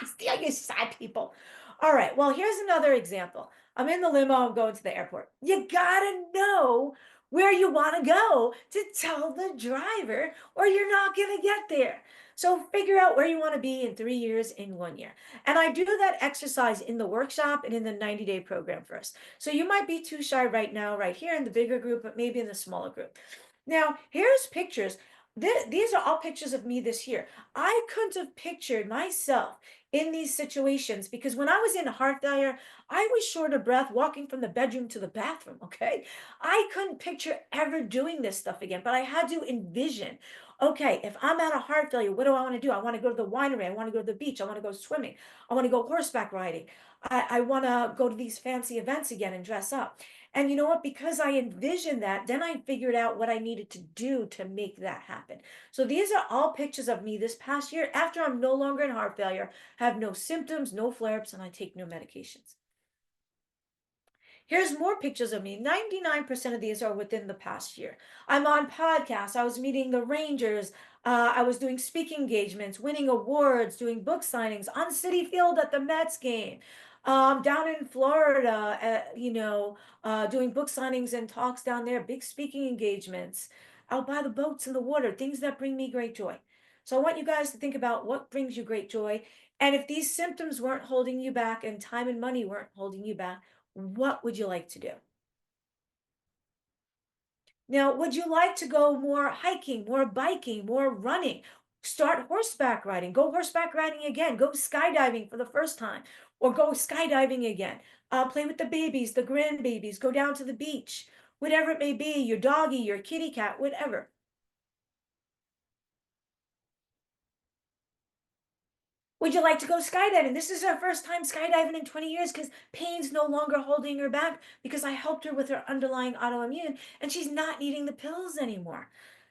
S1: Stealing you sad people. All right. Well, here's another example. I'm in the limo. I'm going to the airport. You gotta know where you want to go to tell the driver, or you're not gonna get there. So figure out where you want to be in 3 years, in 1 year. And I do that exercise in the workshop and in the 90-day program first. So you might be too shy right now, right here in the bigger group, but maybe in the smaller group. Now, here's pictures. These are all pictures of me this year. I couldn't have pictured myself in these situations because when I was in heart failure, I was short of breath walking from the bedroom to the bathroom. Okay. I couldn't picture ever doing this stuff again, but I had to envision, okay, if I'm at a heart failure, what do I want to do? I want to go to the winery. I want to go to the beach. I want to go swimming. I want to go horseback riding. I want to go to these fancy events again and dress up. And you know what? Because I envisioned that, then I figured out what I needed to do to make that happen. So these are all pictures of me this past year after I'm no longer in heart failure, have no symptoms, no flare-ups, and I take no medications. Here's more pictures of me. 99% of these are within the past year. I'm on podcasts. I was meeting the Rangers. I was doing speaking engagements, winning awards, doing book signings on Citi Field at the Mets game. Down in Florida, doing book signings and talks down there, big speaking engagements, out by the boats in the water, things that bring me great joy. So I want you guys to think about what brings you great joy. And if these symptoms weren't holding you back and time and money weren't holding you back, what would you like to do? Now, would you like to go more hiking, more biking, more running? Start horseback riding, go horseback riding again, go skydiving for the first time, or go skydiving again. Play with the babies, the grandbabies, go down to the beach, whatever it may be, your doggy, your kitty cat, whatever. Would you like to go skydiving? This is her first time skydiving in 20 years because pain's no longer holding her back because I helped her with her underlying autoimmune and she's not needing the pills anymore.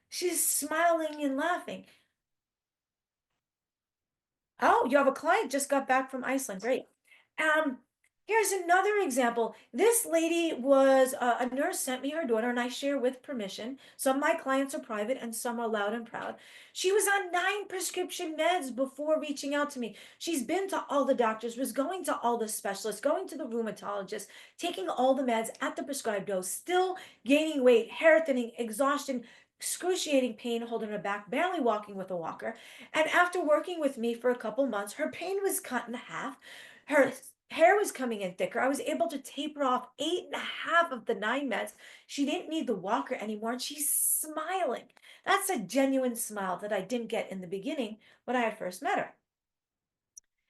S1: She's smiling and laughing. Oh, you have a client just got back from Iceland. Great. Um, Here's another example. This lady was a nurse sent me her daughter, and I share with permission. Some of my clients are private and some are loud and proud. She was on 9 prescription meds before reaching out to me. She's been to all the doctors, was going to all the specialists, going to the rheumatologist, taking all the meds at the prescribed dose, still gaining weight, hair thinning, exhaustion, excruciating pain holding her back, barely walking with a walker. And after working with me for a couple months, her pain was cut in half. Her hair was coming in thicker. I was able to taper off 8.5 of the 9 meds. She didn't need the walker anymore, and she's smiling. That's a genuine smile that I didn't get in the beginning when I first met her.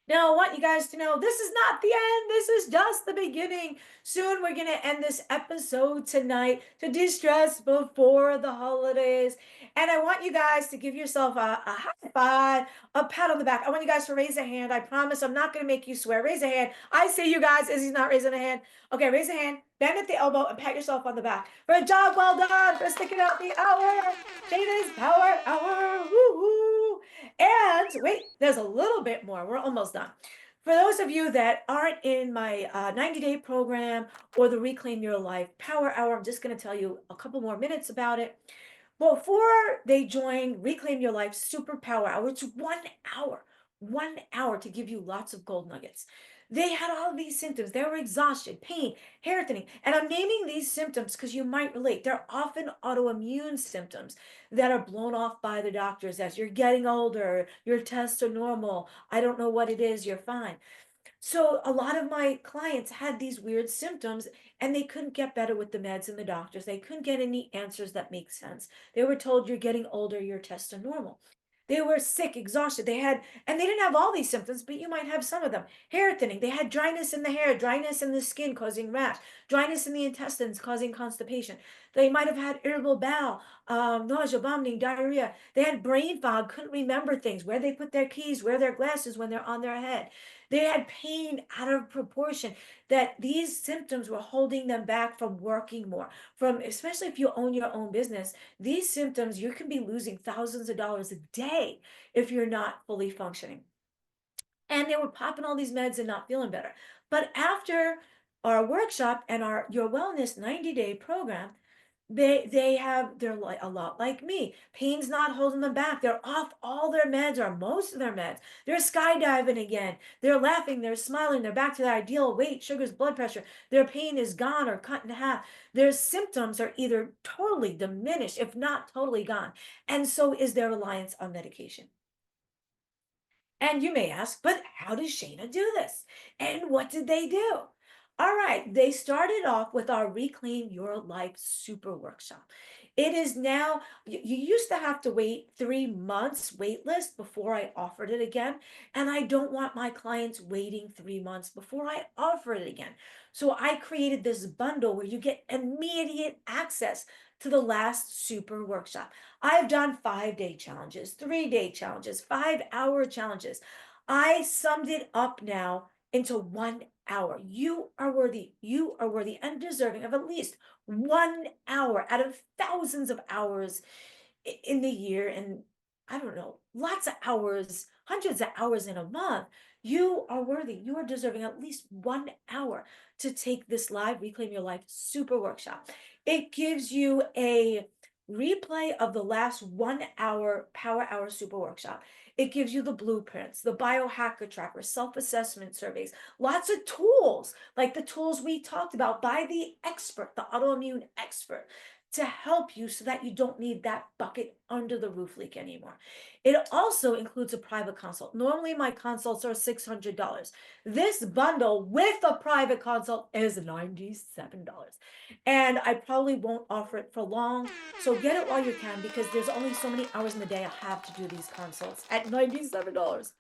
S1: Now, I want you guys to know this is not the end. This is just the beginning. Soon, we're going to end this episode tonight to de-stress before the holidays. And I want you guys to give yourself a high five, a pat on the back. I want you guys to raise a hand. I promise I'm not going to make you swear. Raise a hand. I see you guys. Izzy's not raising a hand. Okay, raise a hand. Bend at the elbow and pat yourself on the back for a job well done, for sticking out the hour. Shayna's Power Hour. Woo woo. And wait, there's a little bit more. We're almost done. For those of you that aren't in my 90-day program or the Reclaim Your Life Power Hour, I'm just going to tell you a couple more minutes about it. Before they join Reclaim Your Life Superpower Hour, it's 1 hour, 1 hour to give you lots of gold nuggets. They had all these symptoms. They were exhaustion, pain, hair thinning. And I'm naming these symptoms because you might relate. They're often autoimmune symptoms that are blown off by the doctors as you're getting older, your tests are normal. I don't know what it is, you're fine. So a lot of my clients had these weird symptoms and they couldn't get better with the meds and the doctors. They couldn't get any answers that make sense. They were told you're getting older, your tests are normal. They were sick, exhausted. And they didn't have all these symptoms, but you might have some of them. Hair thinning. They had dryness in the hair, dryness in the skin causing rash, dryness in the intestines causing constipation. They might have had irritable bowel, nausea, vomiting, diarrhea. They had brain fog, couldn't remember things, where they put their keys, where their glasses when they're on their head. They had pain out of proportion, that these symptoms were holding them back from working more, from, especially if you own your own business, these symptoms, you can be losing thousands of dollars a day if you're not fully functioning. And they were popping all these meds and not feeling better. But after our workshop and our Your Wellness 90-day program, they're like a lot like me. Pain's not holding them back. They're off all their meds or most of their meds. They're skydiving again. They're laughing, they're smiling, they're back to their ideal weight, sugars, blood pressure. Their pain is gone or cut in half. Their symptoms are either totally diminished, if not totally gone. And so is their reliance on medication. And you may ask, but how does Shayna do this? And what did they do? All right, they started off with our Reclaim Your Life Super Workshop. It is now, you used to have to wait 3 months wait list before I offered it again. And I don't want my clients waiting 3 months before I offer it again. So I created this bundle where you get immediate access to the last super workshop. I've done 5-day challenges, 3-day challenges, 5-hour challenges. I summed it up now into 1 hour. You are worthy. You are worthy and deserving of at least 1 hour out of thousands of hours in the year. And I don't know, lots of hours, hundreds of hours in a month. You are worthy. You are deserving at least 1 hour to take this live Reclaim Your Life Super Workshop. It gives you a replay of the last 1 hour Power Hour Super Workshop. It gives you the blueprints, the biohacker tracker, self-assessment surveys, lots of tools, like the tools we talked about by the expert, the autoimmune expert, to help you so that you don't need that bucket under the roof leak anymore. It also includes a private consult. Normally my consults are $600. This bundle with a private consult is $97. And I probably won't offer it for long. So get it while you can, because there's only so many hours in the day I have to do these consults at $97.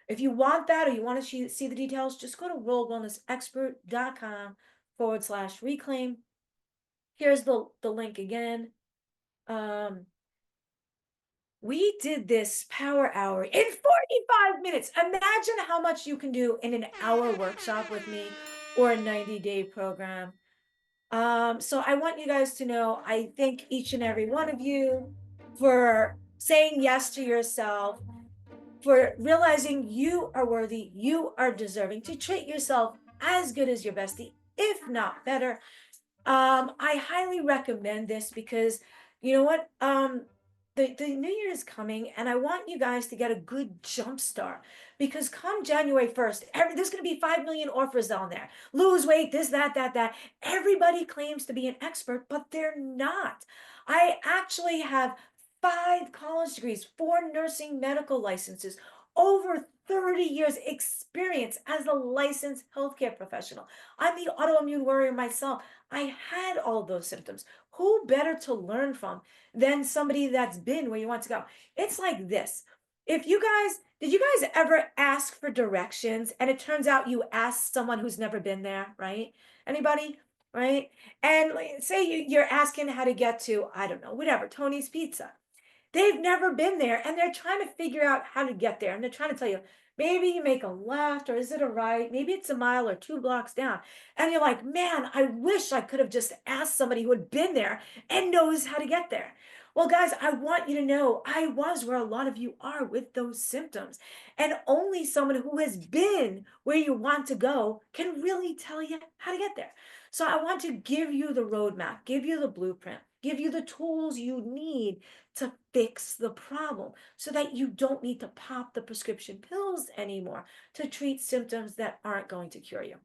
S1: If you want that or you want to see the details, just go to worldwellnessexpert.com/reclaim. Here's the link again. We did this Power Hour in 45 minutes. Imagine how much you can do in an hour workshop with me or a 90-day program. So I want you guys to know, I thank each and every one of you for saying yes to yourself, for realizing you are worthy, you are deserving to treat yourself as good as your bestie, if not better. I highly recommend this because you know what? The new year is coming, and I want you guys to get a good jump start because come January 1st, there's going to be 5 million offers on there. Lose weight, this, that. Everybody claims to be an expert, but they're not. I actually have 5 college degrees, 4 nursing medical licenses, over 30 years experience as a licensed healthcare professional. I'm the autoimmune warrior myself. I had all those symptoms. Who better to learn from than somebody that's been where you want to go? It's like this. If you guys, did you guys ever ask for directions and it turns out you asked someone who's never been there, right? Anybody? Right? And say you're asking how to get to, I don't know, whatever, Tony's Pizza. They've never been there and they're trying to figure out how to get there. And they're trying to tell you, maybe you make a left or is it a right? Maybe it's a mile or 2 blocks down. And you're like, man, I wish I could have just asked somebody who had been there and knows how to get there. Well, guys, I want you to know I was where a lot of you are with those symptoms. And only someone who has been where you want to go can really tell you how to get there. So I want to give you the roadmap, give you the blueprint, give you the tools you need to fix the problem so that you don't need to pop the prescription pills anymore to treat symptoms that aren't going to cure you.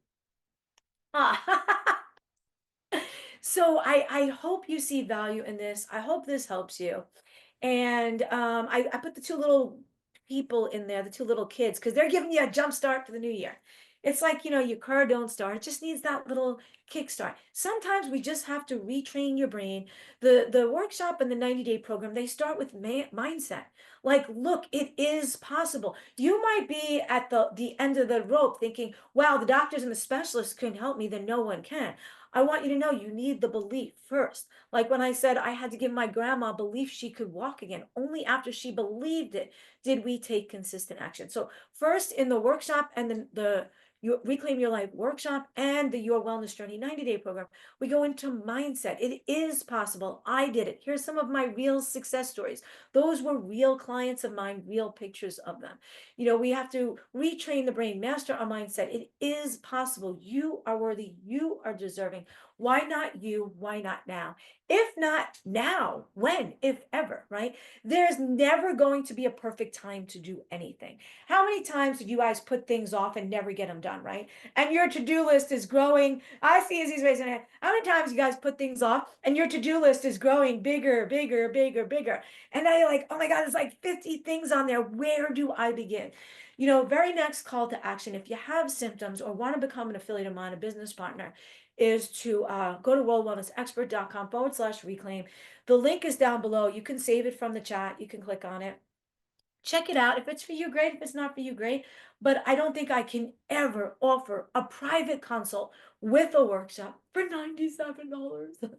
S1: Ah. So I hope you see value in this. I hope this helps you. And I put the two little people in there, the two little kids, because they're giving you a jump start for the new year. It's like, your car don't start. It just needs that little kickstart. Sometimes we just have to retrain your brain. The workshop and the 90-day program, they start with mindset. Like, look, it is possible. You might be at the end of the rope thinking, wow, the doctors and the specialists couldn't help me, then no one can. I want you to know you need the belief first. Like when I said I had to give my grandma belief she could walk again, only after she believed it did we take consistent action. So first in the workshop and then the Reclaim Your Life workshop and the Your Wellness Journey 90-day program, we go into mindset. It is possible. I did it. Here's some of my real success stories. Those were real clients of mine, real pictures of them. We have to retrain the brain, master our mindset. It is possible. You are worthy. You are deserving. Why not you? Why not now? If not now, when, if ever, right? There's never going to be a perfect time to do anything. How many times did you guys put things off and never get them done, right? And your to-do list is growing. I see as he's raising a hand. How many times you guys put things off and your to-do list is growing bigger, bigger, bigger, bigger? And now you're like, oh my God, there's like 50 things on there. Where do I begin? Very next call to action, if you have symptoms or want to become an affiliate of mine, a business partner, is to go to worldwellnessexpert.com/reclaim. The link is down below. You can save it from the chat. You can click on it. Check it out. If it's for you, great. If it's not for you, great. But I don't think I can ever offer a private consult with a workshop for $97.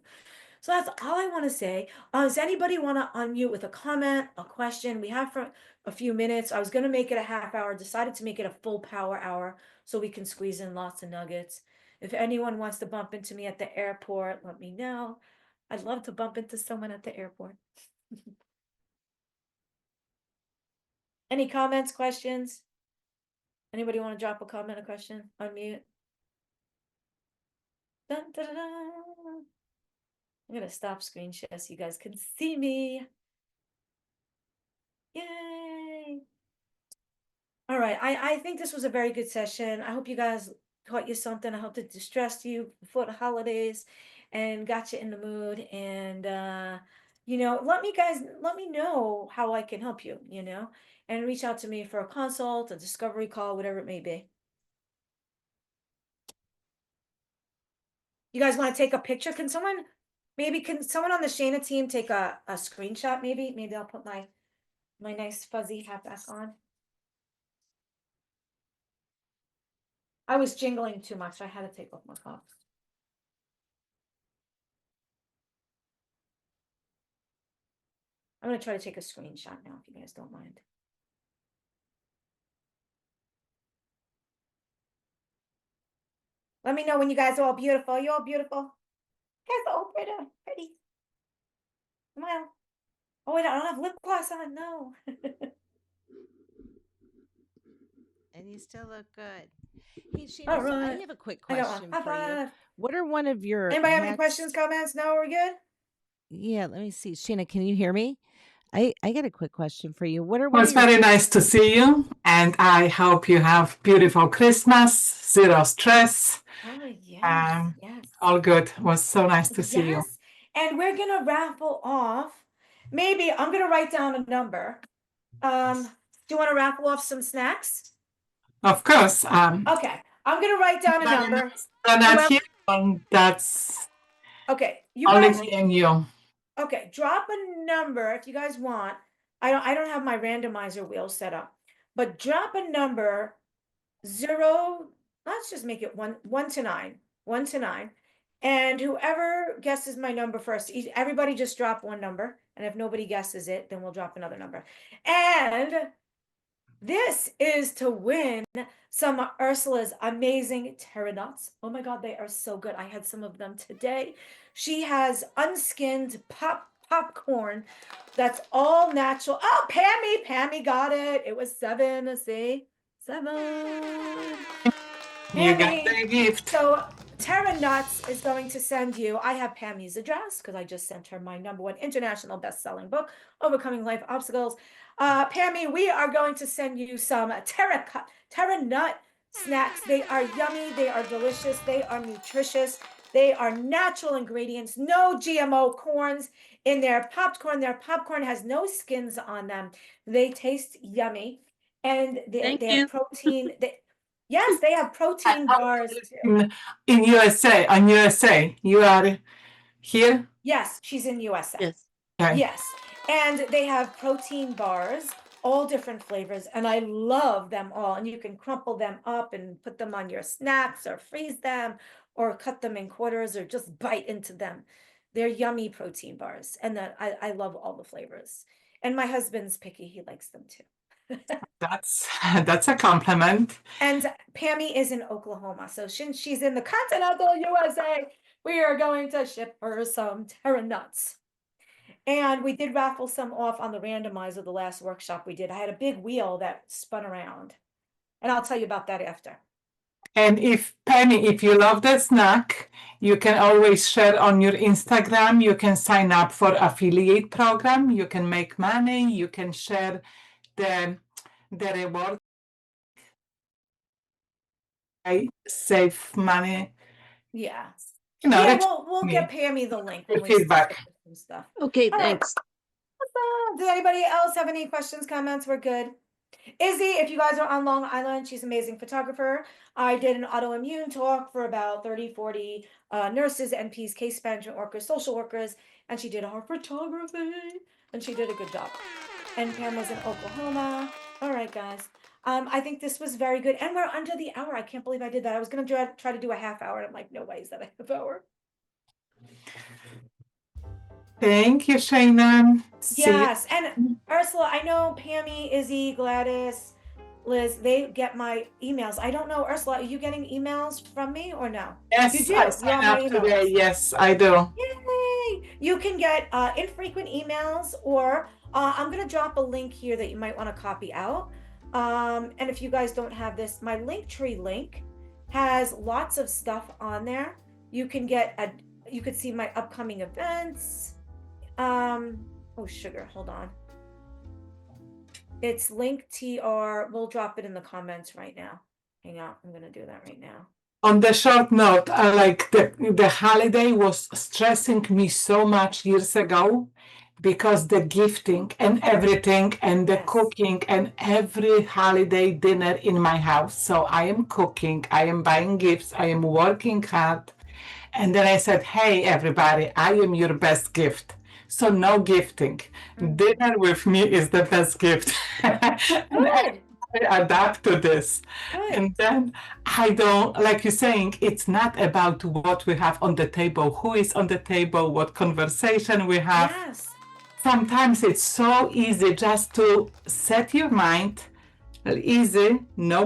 S1: So that's all I want to say. Does anybody want to unmute with a comment, a question? We have for a few minutes. I was going to make it a half hour, decided to make it a full power hour so we can squeeze in lots of nuggets. If anyone wants to bump into me at the airport, let me know. I'd love to bump into someone at the airport. Any comments, questions? Anybody want to drop a comment, a question? Unmute. Dun, dun, dun, dun. I'm going to stop screen share so you guys can see me. Yay. All right. I think this was a very good session. I hope you guys taught you something. I hope it distressed you before the holidays and got you in the mood. And, let me know how I can help you, and reach out to me for a consult, a discovery call, whatever it may be. You guys want to take a picture? Can someone on the Shayna team take a screenshot? Maybe I'll put my nice fuzzy hat back on. I was jingling too much. So I had to take off my cuff. I'm going to try to take a screenshot now, if you guys don't mind. Let me know when you guys are all beautiful. You're all beautiful. You guys are all pretty. Smile. Oh, wait, I don't have lip gloss on. No.
S2: And you still look good. Hey, Sheena,
S1: All
S2: so I
S1: right.
S2: have a quick
S1: I got one.
S2: question
S1: High
S2: for you.
S1: five.
S2: What are one of your
S1: Anybody have any questions,
S2: hacks?
S1: comments? No, we're good?
S2: Yeah, let me see. Sheena, can you hear me? I got a quick question for you. What are
S3: It
S2: one of
S3: was
S2: your
S3: very nice to see you, and I hope you have beautiful Christmas, zero stress,
S1: Oh, yes,
S3: um,
S1: yes.
S3: all good. It was so nice to see you.
S1: Yes. And we're gonna raffle off. Maybe I'm gonna write down a number. Do you want to raffle off some snacks?
S3: Of course,
S1: Okay, I'm gonna write down a number.
S3: I'm not
S1: Whoever,
S3: here, and that's
S1: okay, you
S3: only
S1: guys,
S3: me and you.
S1: okay, drop a number if you guys want. I don't have my randomizer wheel set up, but drop a number 0, let's just make it 1 to 9. 1 to 9. And whoever guesses my number first, everybody just drop one number. And if nobody guesses it, then we'll drop another number. And this is to win some of Ursula's amazing terra nuts. Oh my God, they are so good. I had some of them today. She has unskinned popcorn that's all natural. Oh, Pammy got it. It was 7. See, 7.
S3: You got
S1: Pammy.
S3: the gift.
S1: So Terra Nuts is going to send you. I have Pammy's address because I just sent her my #1 international best-selling book, Overcoming Life Obstacles. Pammy, we are going to send you some Terra Nut snacks. They are yummy. They are delicious. They are nutritious. They are natural ingredients. No GMO corns in their popcorn. Their popcorn has no skins on them. They taste yummy, and
S4: Thank
S1: they have
S4: you.
S1: protein. Yes, they have protein bars too.
S3: In USA, on USA, you are here?
S1: Yes, she's in USA.
S4: Yes.
S3: Okay.
S1: Yes. And they have protein bars, all different flavors, and I love them all. And you can crumple them up and put them on your snacks or freeze them or cut them in quarters or just bite into them. They're yummy protein bars. And then I love all the flavors. And my husband's picky, he likes them too.
S3: That's a compliment.
S1: And Pammy is in Oklahoma. So since she's in the continental USA, we are going to ship her some Terra Nuts. And we did raffle some off on the randomizer the last workshop we did. I had a big wheel that spun around. And I'll tell you about that after.
S3: And if Penny, if you love the snack, you can always share on your Instagram. You can sign up for affiliate program. You can make money. You can share the reward. I save money.
S1: Yeah.
S3: You know,
S1: Yeah,
S3: that's
S1: we'll
S3: me.
S1: get Pammy the link when
S3: The
S1: we start
S3: feedback.
S1: some stuff.
S4: Okay,
S1: All right.
S4: thanks.
S1: Does anybody else have any questions, comments? We're good. Izzy, if you guys are on Long Island, she's an amazing photographer. I did an autoimmune talk for about 30, 40 nurses, NPs, case management workers, social workers, and she did our photography, and she did a good job. And Pam was in Oklahoma. All right, guys. I think this was very good. And we're under the hour. I can't believe I did that. I was going to try to do a half hour. And I'm like, no way is that a half hour.
S3: Thank you, Shayna.
S1: Yes. And Ursula, I know Pammy, Izzy, Gladys, Liz, they get my emails. I don't know, Ursula, are you getting emails from me or no?
S3: Yes,
S1: You do.
S3: I
S1: You're
S3: signed
S1: on my
S3: up
S1: email
S3: today.
S1: list.
S3: Yes, I do.
S1: Yay! You can get infrequent emails, or I'm going to drop a link here that you might want to copy out. And if you guys don't have this, my Linktree link has lots of stuff on there. You can you could see my upcoming events. Oh, sugar, hold on. It's linktr. We'll drop it in the comments right now. Hang on, I'm going to do that right now.
S3: On the short note, I like the holiday was stressing me so much years ago because the gifting and everything and the
S1: Yes.
S3: cooking and every holiday dinner in my house. So I am cooking, I am buying gifts, I am working hard. And then I said, hey, everybody, I am your best gift. So no gifting. Dinner with me is the best gift. And I adapt to this.
S1: Good.
S3: And then I don't, like you're saying, it's not about what we have on the table, who is on the table, what conversation we have.
S1: Yes.
S3: Sometimes it's so easy just to set your mind easy, no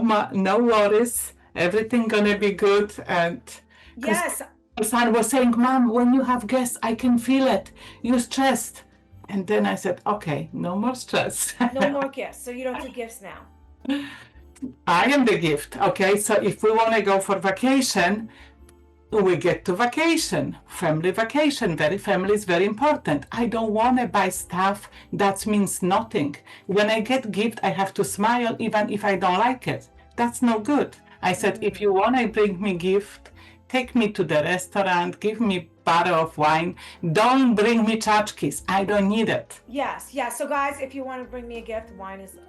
S3: worries, everything gonna be good. And
S1: Yes.
S3: my son was saying, Mom, when you have guests, I can feel it. You're stressed. And then I said, okay, no more stress.
S1: No more gifts. So you don't do gifts now.
S3: I am the gift. Okay, so if we want to go for vacation, we get to vacation, family vacation. Family is very important. I don't want to buy stuff that means nothing. When I get gift, I have to smile even if I don't like it. That's no good. I said, if you want to bring me gift, take me to the restaurant, give me bottle of wine. Don't bring me tchotchkes. I don't need it.
S1: Yes, yes. So guys, if you want to bring me a gift, wine is good.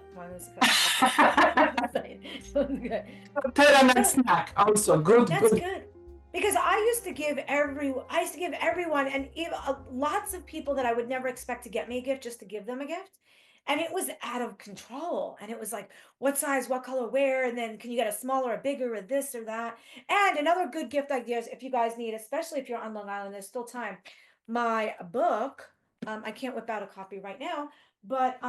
S3: Pyramid snack also good.
S1: That's
S3: Good.
S1: good. Because I used to give everyone, and even, lots of people that I would never expect to get me a gift, just to give them a gift. And it was out of control. And it was like, what size, what color, where? And then can you get a smaller or bigger or this or that? And another good gift ideas, if you guys need, especially if you're on Long Island, there's still time. My book, I can't whip out a copy right now, but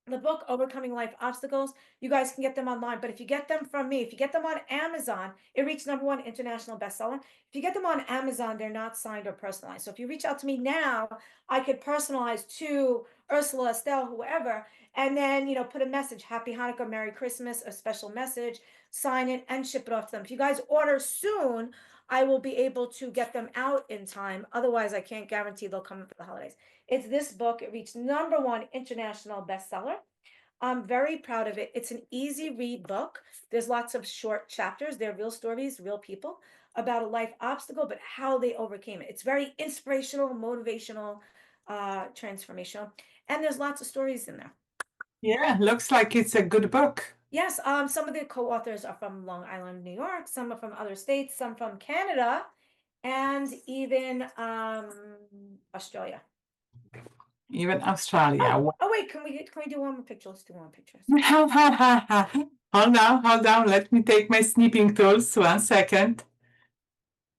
S1: the book Overcoming Life Obstacles, you guys can get them online. But if you get them from me, if you get them on Amazon, it reached #1 international bestseller. If you get them on Amazon, they're not signed or personalized. So if you reach out to me now, I could personalize to Ursula, Estelle, whoever, and then, you know, put a message, Happy Hanukkah, Merry Christmas, a special message, sign it, and ship it off to them. If you guys order soon, I will be able to get them out in time. Otherwise, I can't guarantee they'll come for the holidays. It's this book. It reached #1 international bestseller. I'm very proud of it. It's an easy read book. There's lots of short chapters. They're real stories, real people about a life obstacle, but how they overcame it. It's very inspirational, motivational, transformational, and there's lots of stories in there.
S3: Yeah, looks like it's a good book.
S1: Yes, some of the co-authors are from Long Island, New York. Some are from other states. Some from Canada, and even Australia.
S3: Even Australia.
S1: Oh wait, can we do one more picture? Let's do one more picture.
S3: Hold on. Let me take my snipping tools. 1 second.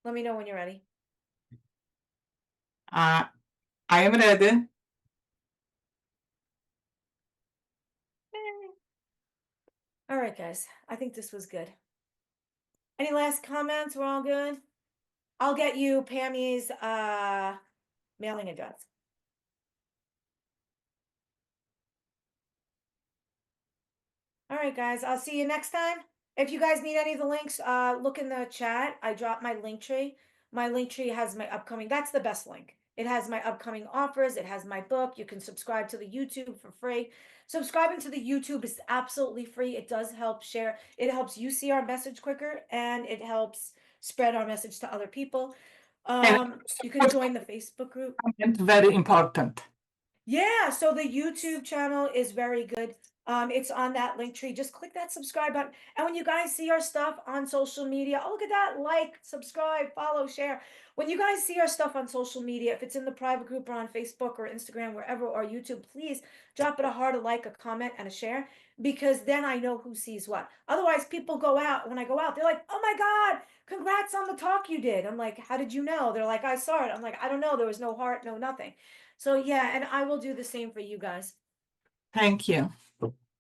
S1: Let me know when you're ready.
S3: I am ready.
S1: All right, guys. I think this was good. Any last comments? We're all good. I'll get you Pammy's mailing address. All right, guys. I'll see you next time. If you guys need any of the links, look in the chat. I dropped my link tree. My link tree has my upcoming. That's the best link. It has my upcoming offers. It has my book. You can subscribe to the YouTube for free. Subscribing to the YouTube is absolutely free. It does help share. It helps you see our message quicker, and it helps spread our message to other people. You can join the Facebook group.
S3: Very important.
S1: Yeah, so the YouTube channel is very good. It's on that link tree. Just click that subscribe button. And when you guys see our stuff on social media, oh, look at that, like, subscribe, follow, share. When you guys see our stuff on social media, if it's in the private group or on Facebook or Instagram, wherever, or YouTube, please drop it a heart, a like, a comment, and a share, because then I know who sees what. Otherwise, people go out, when I go out, they're like, oh my God, congrats on the talk you did. I'm like, how did you know? They're like, I saw it. I'm like, I don't know. There was no heart, no nothing. So yeah, and I will do the same for you guys.
S3: Thank you.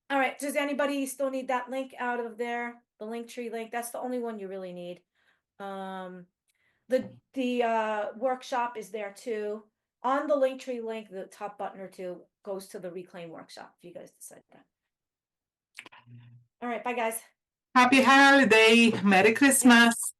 S1: All right, does anybody still need that link out of there? The link tree link, that's the only one you really need. The workshop is there too. On the link tree link, the top button or two goes to the Reclaim workshop if you guys decide that. All right, bye guys.
S3: Happy holiday. Merry Christmas.